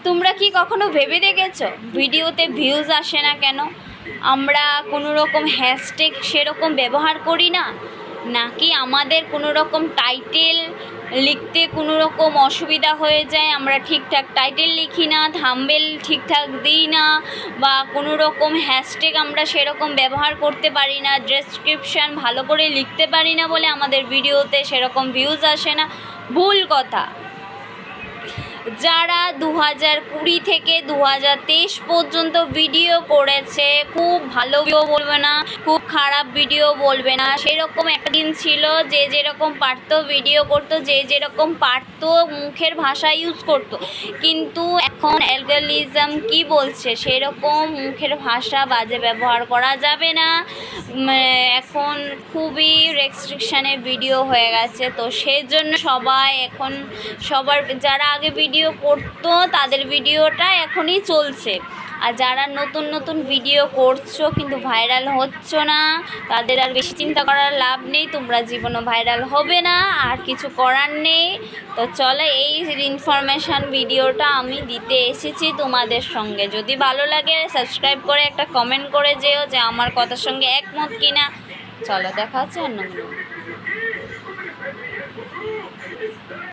তোমরা কি কখনো ভেবে দেখেছো ভিডিওতে ভিউজ আসে না কেন? আমরা কোনো রকম হ্যাশট্যাগ সেরকম ব্যবহার করি না, নাকি আমাদের কোনো রকম টাইটেল লিখতে কোনো রকম অসুবিধা হয়ে যায়, আমরা ঠিকঠাক টাইটেল লিখি না, থাম্বনেল ঠিকঠাক দিই না, বা কোনো রকম হ্যাশট্যাগ আমরা সেরকম ব্যবহার করতে পারি না, ডেসক্রিপশান ভালো করে লিখতে পারি না বলে আমাদের ভিডিওতে সেরকম ভিউজ আসে না? ভুল কথা। যারা 2020 থেকে 2023 পর্যন্ত ভিডিও করেছে, খুব ভালো ভিডিও বলবে না, খুব খারাপ ভিডিও বলবে না, সেরকম একটা দিন ছিল যে যেরকম পারতো ভিডিও করতো, যে যেরকম পারতো মুখের ভাষা ইউজ করতো। কিন্তু এখন অ্যালগরিদম কি বলছে, সেরকম মুখের ভাষা বাজে ব্যবহার করা যাবে না। এখন খুবই রেস্ট্রিকশানে ভিডিও হয়ে গেছে, তো সেই জন্য সবাই এখন সবার যারা আগে ভিডিও করতো তাদের ভিডিওটা এখনই চলছে, আর যারা নতুন নতুন ভিডিও করছো কিন্তু ভাইরাল হচ্ছ না, তাদের আর বেশি চিন্তা করার লাভ নেই, তোমরা জীবনও ভাইরাল হবে না, আর কিছু করার নেই। তো চলো, এই ইনফরমেশান ভিডিওটা আমি দিতে এসেছি তোমাদের সঙ্গে। যদি ভালো লাগে সাবস্ক্রাইব করে একটা কমেন্ট করে যেও যে আমার কথার সঙ্গে একমত কিনা। চলো, দেখা হচ্ছে অন্য ভিডিও।